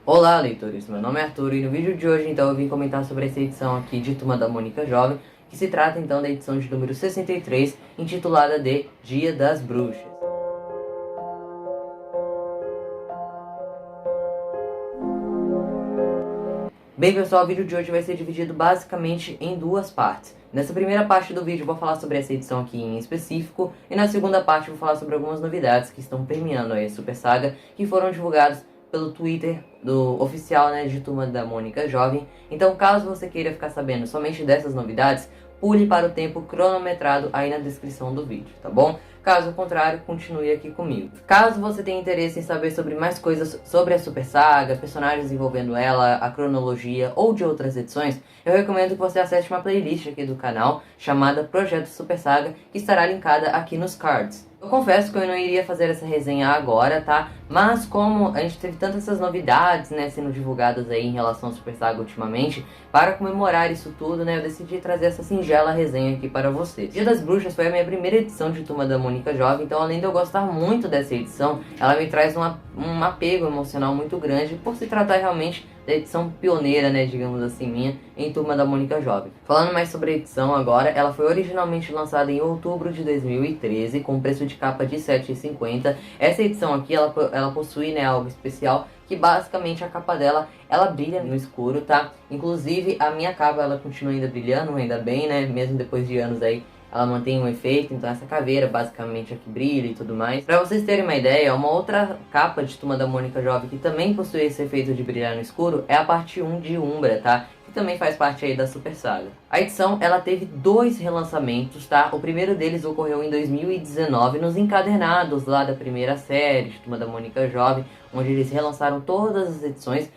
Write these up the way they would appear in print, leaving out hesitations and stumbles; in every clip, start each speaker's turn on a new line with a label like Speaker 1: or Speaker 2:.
Speaker 1: Olá, leitores! Meu nome é Arthur e no vídeo de hoje então eu vim comentar sobre essa edição aqui de Turma da Mônica Jovem, que se trata então da edição de número 63, intitulada de Dia das Bruxas. Bem pessoal, o vídeo de hoje vai ser dividido basicamente em duas partes. Nessa primeira parte do vídeo eu vou falar sobre essa edição aqui em específico, e na segunda parte eu vou falar sobre algumas novidades que estão permeando aí a Super Saga, que foram divulgadas pelo Twitter do oficial, de Turma da Mônica Jovem. Então, caso você queira ficar sabendo somente dessas novidades, pule para o tempo cronometrado aí na descrição do vídeo, tá bom? Caso contrário, continue aqui comigo. Caso você tenha interesse em saber sobre mais coisas sobre a Super Saga, personagens envolvendo ela, a cronologia ou de outras edições, eu recomendo que você acesse uma playlist aqui do canal chamada Projeto Super Saga, que estará linkada aqui nos cards. Eu confesso que eu não iria fazer essa resenha agora, tá? Mas como a gente teve tantas essas novidades, sendo divulgadas aí em relação ao Super Saga ultimamente, para comemorar isso tudo, eu decidi trazer essa singela resenha aqui para vocês. Dia das Bruxas foi a minha primeira edição de Turma da Mônica Jovem, então além de eu gostar muito dessa edição, ela me traz um apego emocional muito grande, por se tratar realmente da edição pioneira, digamos assim, minha, em Turma da Mônica Jovem. Falando mais sobre a edição agora, ela foi originalmente lançada em outubro de 2013, com preço de capa de R$ 7,50. Essa edição aqui, ela possui, algo especial, que basicamente a capa dela, ela brilha no escuro, tá? Inclusive, a minha capa, ela continua ainda brilhando, ainda bem, mesmo depois de anos aí, ela mantém um efeito, então essa caveira basicamente aqui brilha e tudo mais. Pra vocês terem uma ideia, uma outra capa de Turma da Mônica Jovem que também possui esse efeito de brilhar no escuro é a parte 1 de Umbra, tá? Que também faz parte aí da Super Saga. A edição, ela teve 2 relançamentos, tá? O primeiro deles ocorreu em 2019, nos encadernados lá da primeira série de Turma da Mônica Jovem, onde eles relançaram todas as edições.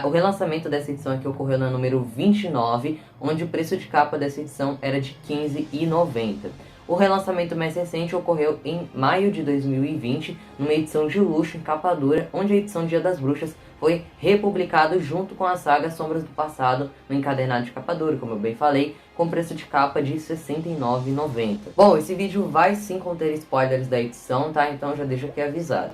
Speaker 1: O relançamento dessa edição aqui ocorreu na número 29, onde o preço de capa dessa edição era de R$ 15,90. O relançamento mais recente ocorreu em maio de 2020, numa edição de luxo em capa dura, onde a edição Dia das Bruxas foi republicado junto com a saga Sombras do Passado, no encadernado de capa dura, como eu bem falei, com preço de capa de R$ 69,90. Bom, esse vídeo vai sim conter spoilers da edição, tá? Então já deixo aqui avisado.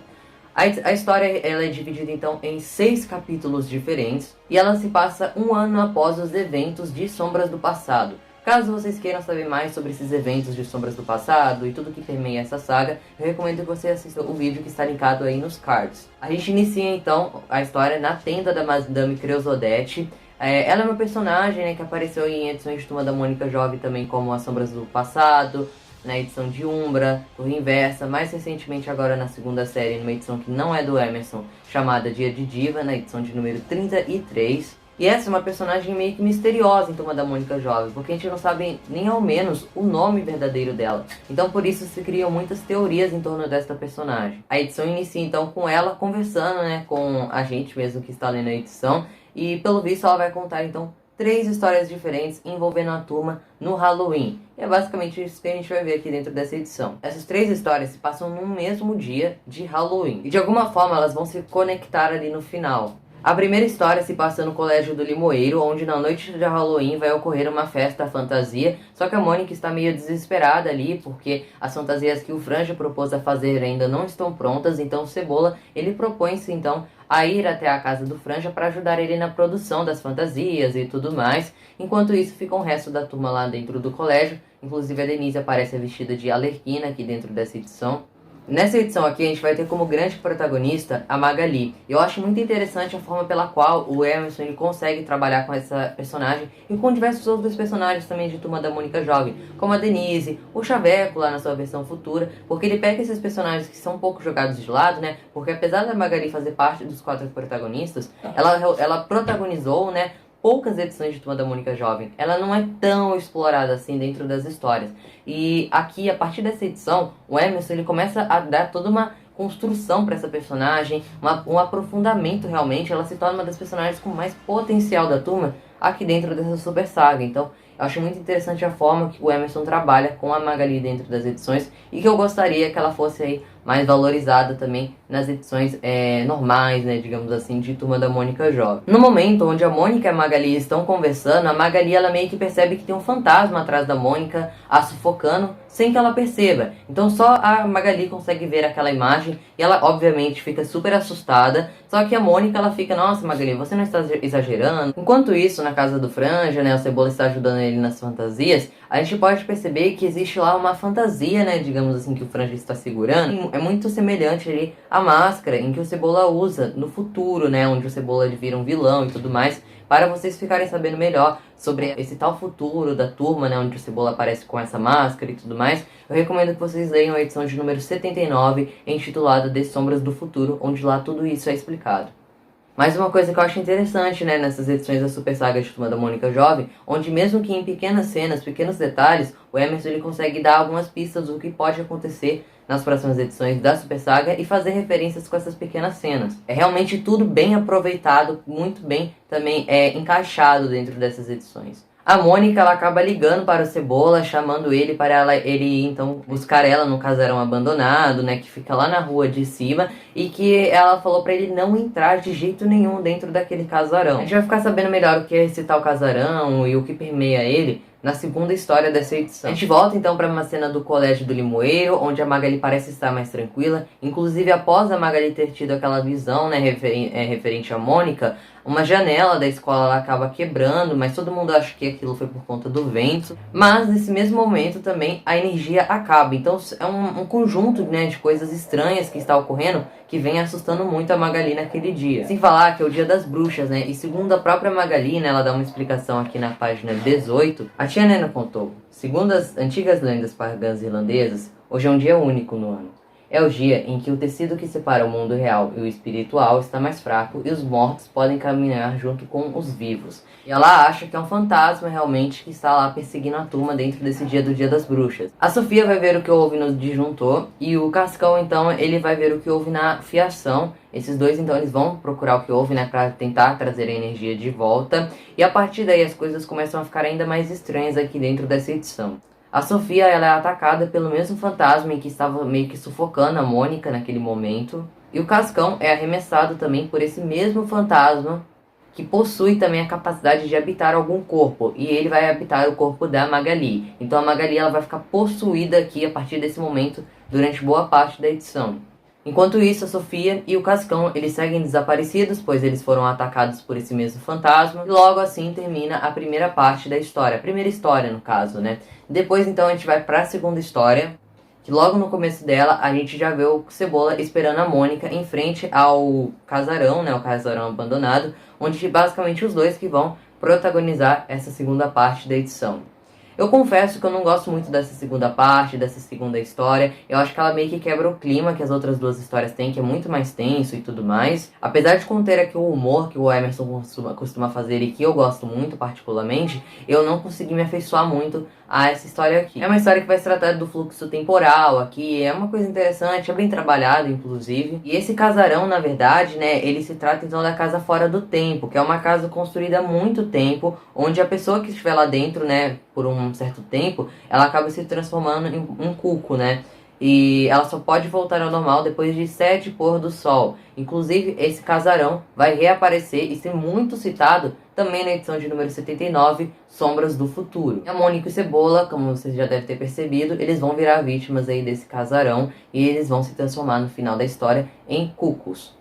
Speaker 1: A história ela é dividida então em 6 capítulos diferentes e ela se passa um ano após os eventos de Sombras do Passado. Caso vocês queiram saber mais sobre esses eventos de Sombras do Passado e tudo que permeia essa saga, eu recomendo que você assista o vídeo que está linkado aí nos cards. A gente inicia então a história na tenda da Madame Creusodette. Ela é uma personagem que apareceu em edições de Turma da Mônica Jovem também, como As Sombras do Passado, na edição de Umbra, Torre Inversa, mais recentemente agora na segunda série, numa edição que não é do Emerson, chamada Dia de Diva, na edição de número 33. E essa é uma personagem meio que misteriosa em Turma da Mônica Jovem, porque a gente não sabe nem ao menos o nome verdadeiro dela. Então por isso se criam muitas teorias em torno desta personagem. A edição inicia então com ela conversando, com a gente mesmo que está lendo a edição, e pelo visto ela vai contar então 3 histórias diferentes envolvendo a turma no Halloween. E é basicamente isso que a gente vai ver aqui dentro dessa edição. Essas 3 histórias se passam no mesmo dia de Halloween. E de alguma forma elas vão se conectar ali no final. A primeira história se passa no Colégio do Limoeiro, onde na noite de Halloween vai ocorrer uma festa fantasia, só que a Mônica está meio desesperada ali, porque as fantasias que o Franja propôs a fazer ainda não estão prontas, então o Cebola, ele propõe-se então a ir até a casa do Franja para ajudar ele na produção das fantasias e tudo mais. Enquanto isso, fica o resto da turma lá dentro do colégio, inclusive a Denise aparece vestida de Arlequina aqui dentro dessa edição. Nessa edição aqui a gente vai ter como grande protagonista a Magali. Eu acho muito interessante a forma pela qual o Emerson ele consegue trabalhar com essa personagem e com diversos outros personagens também de Turma da Mônica Jovem, como a Denise, o Chaveco lá na sua versão futura, porque ele pega esses personagens que são um pouco jogados de lado, porque apesar da Magali fazer parte dos 4 protagonistas, ela protagonizou, poucas edições de Turma da Mônica Jovem. Ela não é tão explorada assim dentro das histórias. E aqui, a partir dessa edição, o Emerson ele começa a dar toda uma construção para essa personagem, um aprofundamento realmente. Ela se torna uma das personagens com mais potencial da turma aqui dentro dessa Super Saga. Então, Eu acho muito interessante a forma que o Emerson trabalha com a Magali dentro das edições e que eu gostaria que ela fosse aí mais valorizada também nas edições normais, né, digamos assim, de Turma da Mônica Jovem. No momento onde a Mônica e a Magali estão conversando, a Magali ela meio que percebe que tem um fantasma atrás da Mônica a sufocando sem que ela perceba. Então só a Magali consegue ver aquela imagem e ela obviamente fica super assustada, só que a Mônica ela fica, nossa Magali, você não está exagerando? Enquanto isso, na casa do Franja, né, o Cebola está ajudando ele nas fantasias, a gente pode perceber que existe lá uma fantasia, né, digamos assim, que o Franja está segurando. É muito semelhante ali à máscara em que o Cebola usa no futuro, né, onde o Cebola ele vira um vilão e tudo mais, para vocês ficarem sabendo melhor sobre esse tal futuro da turma, né, onde o Cebola aparece com essa máscara e tudo mais. Eu recomendo que vocês leiam a edição de número 79, intitulada De Sombras do Futuro, onde lá tudo isso é explicado. Mais uma coisa que eu acho interessante, né, nessas edições da Super Saga de Turma da Mônica Jovem, onde mesmo que em pequenas cenas, pequenos detalhes, o Emerson ele consegue dar algumas pistas do que pode acontecer nas próximas edições da Super Saga e fazer referências com essas pequenas cenas. É realmente tudo bem aproveitado, muito bem também encaixado dentro dessas edições. A Mônica ela acaba ligando para o Cebola, chamando ele para ele então buscar ela no casarão abandonado, né, que fica lá na rua de cima, e que ela falou para ele não entrar de jeito nenhum dentro daquele casarão. A gente vai ficar sabendo melhor o que é esse tal casarão e o que permeia ele na segunda história dessa edição. A gente volta então para uma cena do colégio do Limoeiro, onde a Magali parece estar mais tranquila, inclusive após a Magali ter tido aquela visão, né, referente a Mônica, uma janela da escola ela acaba quebrando, mas todo mundo acha que aquilo foi por conta do vento. Mas nesse mesmo momento também a energia acaba. Então é um conjunto, né, de coisas estranhas que está ocorrendo que vem assustando muito a Magali naquele dia. Sem falar que é o dia das bruxas, né? E segundo a própria Magali, né, ela dá uma explicação aqui na página 18. A tia Nena contou: segundo as antigas lendas pagãs irlandesas, hoje é um dia único no ano. É o dia em que o tecido que separa o mundo real e o espiritual está mais fraco e os mortos podem caminhar junto com os vivos. E ela acha que é um fantasma realmente que está lá perseguindo a turma dentro desse dia do Dia das Bruxas. A Sofia vai ver o que houve no disjuntor e o Cascão então ele vai ver o que houve na fiação. Esses dois então eles vão procurar o que houve, né, para tentar trazer a energia de volta. E a partir daí as coisas começam a ficar ainda mais estranhas aqui dentro dessa edição. A Sofia ela é atacada pelo mesmo fantasma em que estava meio que sufocando a Mônica naquele momento. E o Cascão é arremessado também por esse mesmo fantasma que possui também a capacidade de habitar algum corpo. E ele vai habitar o corpo da Magali. Então a Magali ela vai ficar possuída aqui a partir desse momento durante boa parte da edição. Enquanto isso, a Sofia e o Cascão, eles seguem desaparecidos, pois eles foram atacados por esse mesmo fantasma. E logo assim termina a primeira parte da história. A primeira história, no caso, né? Depois, então, a gente vai para a segunda história, que logo no começo dela, a gente já vê o Cebola esperando a Mônica em frente ao casarão, né? O casarão abandonado, onde basicamente os dois que vão protagonizar essa segunda parte da edição. Eu confesso que eu não gosto muito dessa segunda parte, dessa segunda história. Eu acho que ela meio que quebra o clima que as outras duas histórias têm, que é muito mais tenso e tudo mais. Apesar de conter aqui o humor que o Emerson costuma fazer e que eu gosto muito particularmente, eu não consegui me afeiçoar muito a essa história aqui. É uma história que vai se tratar do fluxo temporal aqui, é uma coisa interessante, é bem trabalhado inclusive. E esse casarão, na verdade, né, ele se trata então da casa fora do tempo, que é uma casa construída há muito tempo, onde a pessoa que estiver lá dentro, né, por um certo tempo, ela acaba se transformando em um cuco, né? E ela só pode voltar ao normal depois de 7 pôr do sol. Inclusive, esse casarão vai reaparecer e ser muito citado também na edição de número 79, Sombras do Futuro. A Mônica e o Cebola, como vocês já devem ter percebido, eles vão virar vítimas aí desse casarão e eles vão se transformar no final da história em cucos.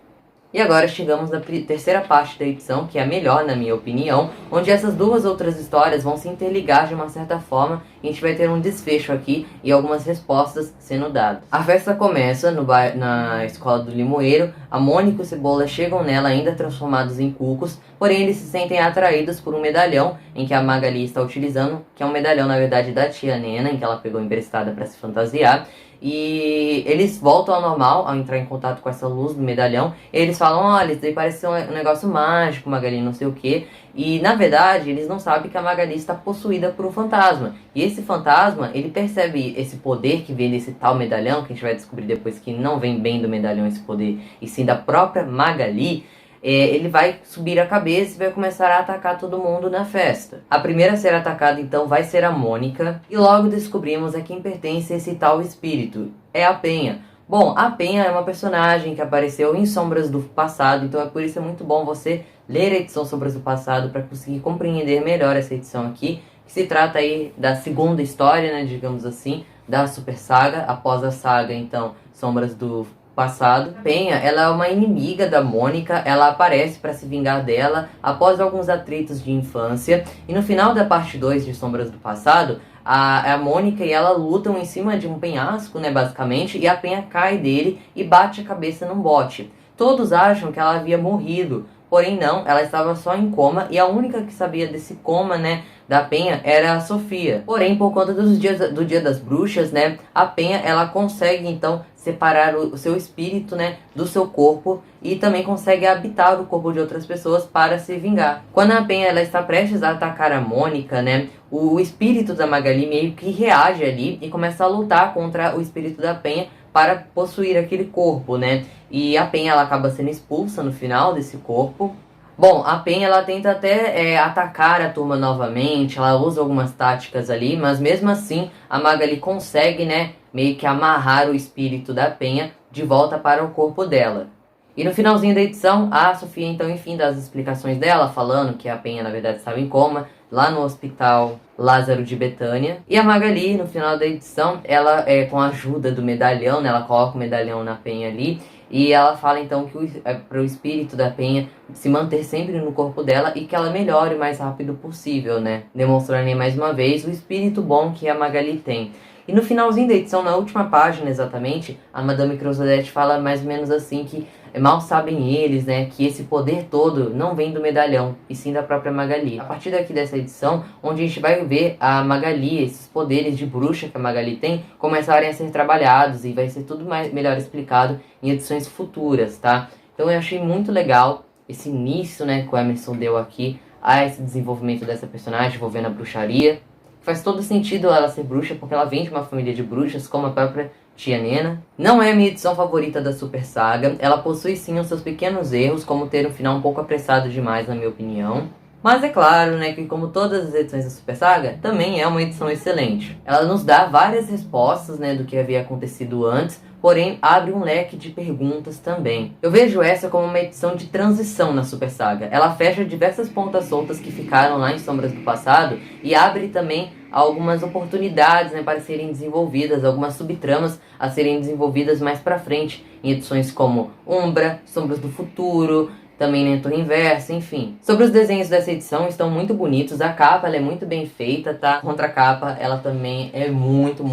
Speaker 1: E agora chegamos na terceira parte da edição, que é a melhor na minha opinião, onde essas duas outras histórias vão se interligar de uma certa forma e a gente vai ter um desfecho aqui e algumas respostas sendo dadas. A festa começa na escola do Limoeiro, a Mônica e o Cebola chegam nela ainda transformados em cucos, porém eles se sentem atraídos por um medalhão em que a Magali está utilizando, que é um medalhão na verdade da tia Nena, em que ela pegou emprestada para se fantasiar. E eles voltam ao normal ao entrar em contato com essa luz do medalhão. E eles falam, olha, isso daí parece ser um negócio mágico, Magali, não sei o que. E na verdade eles não sabem que a Magali está possuída por um fantasma. E esse fantasma, ele percebe esse poder que vem desse tal medalhão, que a gente vai descobrir depois que não vem bem do medalhão esse poder, e sim da própria Magali. ele vai subir a cabeça e vai começar a atacar todo mundo na festa. A primeira a ser atacada então vai ser a Mônica, e logo descobrimos a quem pertence esse tal espírito. É a Penha. Bom, a Penha é uma personagem que apareceu em Sombras do Passado, então é por isso é muito bom você ler a edição Sombras do Passado para conseguir compreender melhor essa edição aqui, que se trata aí da segunda história, né, digamos assim, da Super Saga, após a saga, então, Sombras do Passado. Penha, ela é uma inimiga da Mônica, ela aparece para se vingar dela após alguns atritos de infância, e no final da parte 2 de Sombras do Passado, a Mônica e ela lutam em cima de um penhasco, né, basicamente, e a Penha cai dele e bate a cabeça num bote. Todos acham que ela havia morrido, porém não, ela estava só em coma, e a única que sabia desse coma, né, da Penha era a Sofia. Porém, por conta do Dia das Bruxas, né, a Penha, ela consegue, então, separar o seu espírito, né, do seu corpo, e também consegue habitar o corpo de outras pessoas para se vingar. Quando a Penha, ela está prestes a atacar a Mônica, né, o espírito da Magali meio que reage ali e começa a lutar contra o espírito da Penha para possuir aquele corpo, né, e a Penha, ela acaba sendo expulsa no final desse corpo. Bom, a Penha, ela tenta até atacar a turma novamente, ela usa algumas táticas ali, mas mesmo assim a Magali consegue, né, meio que amarrar o espírito da Penha de volta para o corpo dela. E no finalzinho da edição, a Sofia então, enfim, dá as explicações dela, falando que a Penha na verdade estava em coma, lá no hospital Lázaro de Betânia. E a Magali, no final da edição, ela, com a ajuda do medalhão, né, ela coloca o medalhão na Penha ali, e ela fala então que para o espírito da Penha se manter sempre no corpo dela e que ela melhore o mais rápido possível, né? Demonstrando aí mais uma vez o espírito bom que a Magali tem. E no finalzinho da edição, na última página exatamente, a Madame Creusodete fala mais ou menos assim que mal sabem eles, né, que esse poder todo não vem do medalhão, e sim da própria Magali. A partir daqui dessa edição, onde a gente vai ver a Magali, esses poderes de bruxa que a Magali tem, começarem a ser trabalhados, e vai ser tudo melhor explicado em edições futuras, tá? Então eu achei muito legal esse início, né, que o Emerson deu aqui a esse desenvolvimento dessa personagem envolvendo a bruxaria. Faz todo sentido ela ser bruxa, porque ela vem de uma família de bruxas, como a própria Tia Nena. Não é a minha edição favorita da Super Saga, ela possui sim os seus pequenos erros, como ter um final um pouco apressado demais, na minha opinião. Mas é claro, né, que como todas as edições da Super Saga, também é uma edição excelente. Ela nos dá várias respostas, né, do que havia acontecido antes, porém abre um leque de perguntas também. Eu vejo essa como uma edição de transição na Super Saga. Ela fecha diversas pontas soltas que ficaram lá em Sombras do Passado e abre também algumas oportunidades, né, para serem desenvolvidas, algumas subtramas a serem desenvolvidas mais pra frente, em edições como Umbra, Sombras do Futuro, também na Torre Inversa, enfim. Sobre os desenhos dessa edição, estão muito bonitos, a capa ela é muito bem feita, tá? A contracapa, ela também é muito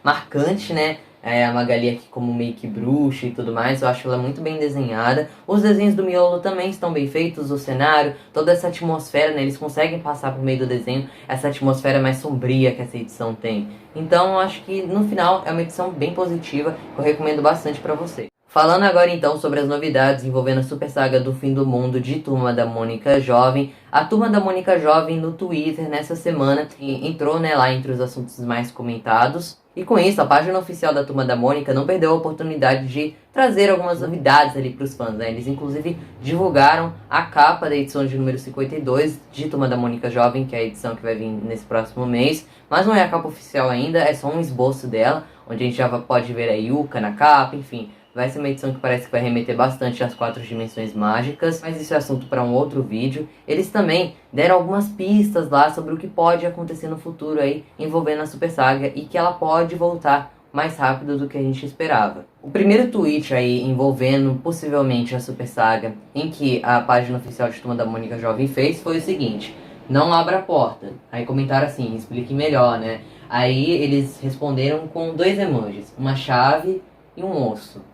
Speaker 1: marcante, né? A Magali aqui como meio que bruxa e tudo mais, eu acho ela muito bem desenhada. Os desenhos do miolo também estão bem feitos, o cenário, toda essa atmosfera, né, eles conseguem passar por meio do desenho essa atmosfera mais sombria que essa edição tem. Então eu acho que no final é uma edição bem positiva, que eu recomendo bastante pra você. Falando agora então sobre as novidades envolvendo a Super Saga do Fim do Mundo de Turma da Mônica Jovem. A Turma da Mônica Jovem no Twitter nessa semana entrou, né, lá entre os assuntos mais comentados. E com isso, a página oficial da Turma da Mônica não perdeu a oportunidade de trazer algumas novidades ali para os fãs, né? Eles inclusive divulgaram a capa da edição de número 52 de Turma da Mônica Jovem, que é a edição que vai vir nesse próximo mês. Mas não é a capa oficial ainda, é só um esboço dela, onde a gente já pode ver a Yuka na capa, enfim. Vai ser uma edição que parece que vai remeter bastante às 4 dimensões mágicas, mas isso é assunto para um outro vídeo. Eles também deram algumas pistas lá sobre o que pode acontecer no futuro aí, envolvendo a Super Saga, e que ela pode voltar mais rápido do que a gente esperava. O primeiro tweet aí envolvendo possivelmente a Super Saga, em que a página oficial de Turma da Mônica Jovem fez, foi o seguinte: não abra a porta. Aí comentaram assim, explique melhor, né? Aí eles responderam com 2 emojis, uma chave e um osso.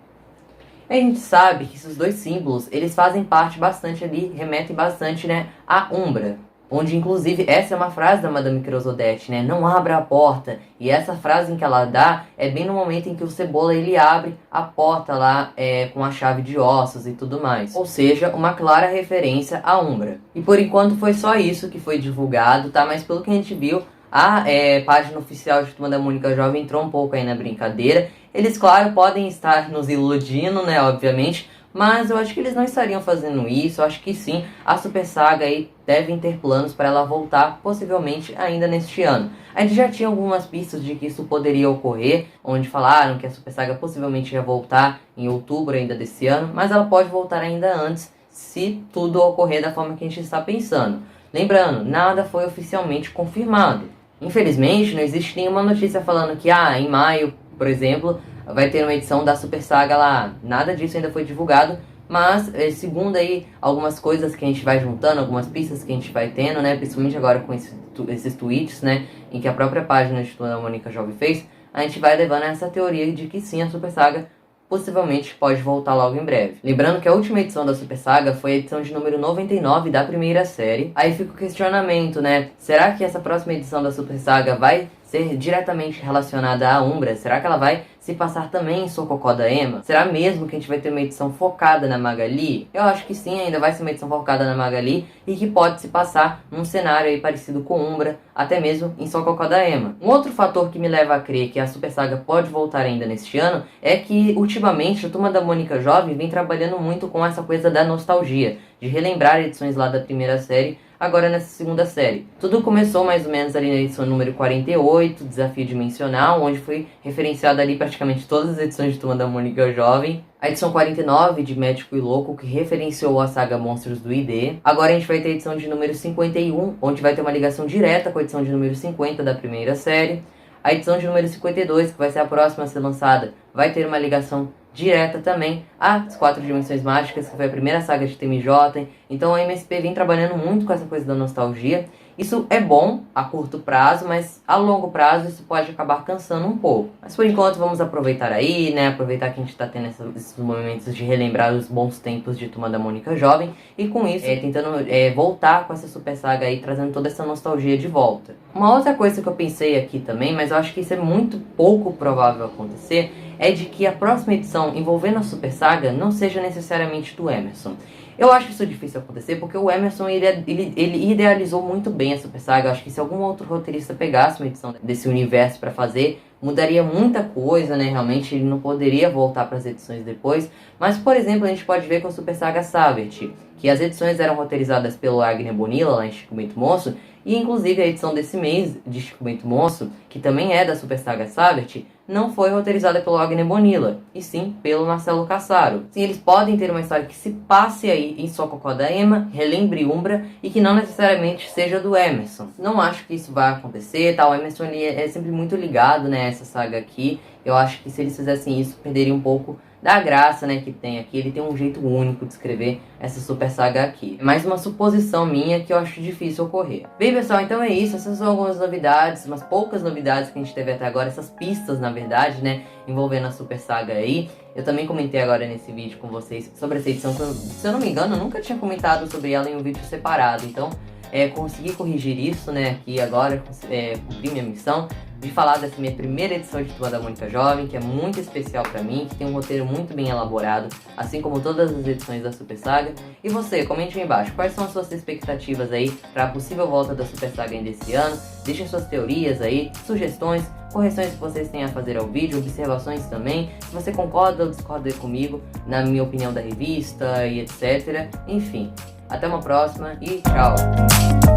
Speaker 1: A gente sabe que esses 2 símbolos, eles fazem parte bastante ali, remetem bastante, né, à Umbra. Onde, inclusive, essa é uma frase da Madame Creusodete, né, não abra a porta. E essa frase em que ela dá é bem no momento em que o Cebola, ele abre a porta lá, com a chave de ossos e tudo mais. Ou seja, uma clara referência à Umbra. E por enquanto foi só isso que foi divulgado, tá? Mas pelo que a gente viu, a página oficial de Turma da Mônica Jovem entrou um pouco aí na brincadeira. Eles, claro, podem estar nos iludindo, né, obviamente, mas eu acho que eles não estariam fazendo isso. Eu acho que sim, a Super Saga aí devem ter planos para ela voltar, possivelmente ainda neste ano. A gente já tinha algumas pistas de que isso poderia ocorrer, onde falaram que a Super Saga possivelmente ia voltar em outubro ainda desse ano, mas ela pode voltar ainda antes, se tudo ocorrer da forma que a gente está pensando. Lembrando, nada foi oficialmente confirmado. Infelizmente, não existe nenhuma notícia falando que, em maio, por exemplo, vai ter uma edição da Super Saga lá. Nada disso ainda foi divulgado, mas segundo aí algumas coisas que a gente vai juntando, algumas pistas que a gente vai tendo, né, principalmente agora com esses tweets, né, em que a própria página de Turma da Mônica Jovem fez, a gente vai levando essa teoria de que sim, a Super Saga possivelmente pode voltar logo em breve. Lembrando que a última edição da Super Saga foi a edição de número 99 da primeira série. Aí fica o questionamento, né? Será que essa próxima edição da Super Saga vai ser diretamente relacionada à Umbra? Será que ela vai se passar também em Sokoko da Ema? Será mesmo que a gente vai ter uma edição focada na Magali? Eu acho que sim, ainda vai ser uma edição focada na Magali e que pode se passar num cenário aí parecido com Umbra, até mesmo em Sokoko da Ema. Um outro fator que me leva a crer que a Super Saga pode voltar ainda neste ano é que ultimamente a Turma da Mônica Jovem vem trabalhando muito com essa coisa da nostalgia, de relembrar edições lá da primeira série agora nessa segunda série. Tudo começou mais ou menos ali na edição número 48, Desafio Dimensional, onde foi referenciado ali praticamente todas as edições de Turma da Mônica Jovem. A edição 49 de Médico e Louco, que referenciou a saga Monstros do ID. Agora a gente vai ter a edição de número 51, onde vai ter uma ligação direta com a edição de número 50 da primeira série. A edição de número 52, que vai ser a próxima a ser lançada, vai ter uma ligação direta também às 4 Dimensões Mágicas, que foi a primeira saga de TMJ. Então a MSP vem trabalhando muito com essa coisa da nostalgia. Isso é bom a curto prazo, mas a longo prazo isso pode acabar cansando um pouco. Mas por enquanto vamos aproveitar aí, né? Aproveitar que a gente está tendo esses momentos de relembrar os bons tempos de Turma da Mônica Jovem. E com isso, tentando voltar com essa Super Saga aí, trazendo toda essa nostalgia de volta. Uma outra coisa que eu pensei aqui também, mas eu acho que isso é muito pouco provável acontecer, é de que a próxima edição envolvendo a Super Saga não seja necessariamente do Emerson. Eu acho isso difícil acontecer porque o Emerson ele idealizou muito bem a Super Saga. Eu acho que se algum outro roteirista pegasse uma edição desse universo para fazer, mudaria muita coisa, né? Realmente ele não poderia voltar para as edições depois. Mas, por exemplo, a gente pode ver com a Super Saga Savert, que as edições eram roteirizadas pelo Agner Bonilla lá em Chico Bento Monstro, e inclusive a edição desse mês de Chico Bento Monstro, que também é da Super Saga Savert, não foi roteirizada pelo Agner Bonilla, e sim pelo Marcelo Cassaro. Sim, eles podem ter uma história que se passe aí em Sokoko da Ema, relembre Umbra, e que não necessariamente seja do Emerson. Não acho que isso vai acontecer, tá? O Emerson ele é sempre muito ligado, né, a essa saga aqui. Eu acho que se eles fizessem isso, perderia um pouco da graça, né, que tem aqui. Ele tem um jeito único de escrever essa Super Saga aqui. É mais uma suposição minha que eu acho difícil ocorrer. Bem, pessoal, então é isso. Essas são algumas novidades, umas poucas novidades que a gente teve até agora. Essas pistas, na verdade, né, envolvendo a Super Saga aí. Eu também comentei agora nesse vídeo com vocês sobre essa edição. Se eu não me engano, eu nunca tinha comentado sobre ela em um vídeo separado. Então, consegui corrigir isso, né, aqui agora, cumpri minha missão de falar dessa minha primeira edição de Turma da Mônica Jovem, que é muito especial pra mim, que tem um roteiro muito bem elaborado, assim como todas as edições da Super Saga. E você, comente aí embaixo, quais são as suas expectativas aí para a possível volta da Super Saga ainda esse ano? Deixem suas teorias aí, sugestões, correções que vocês têm a fazer ao vídeo, observações também, se você concorda ou discorda comigo, na minha opinião da revista e etc. Enfim, até uma próxima e tchau!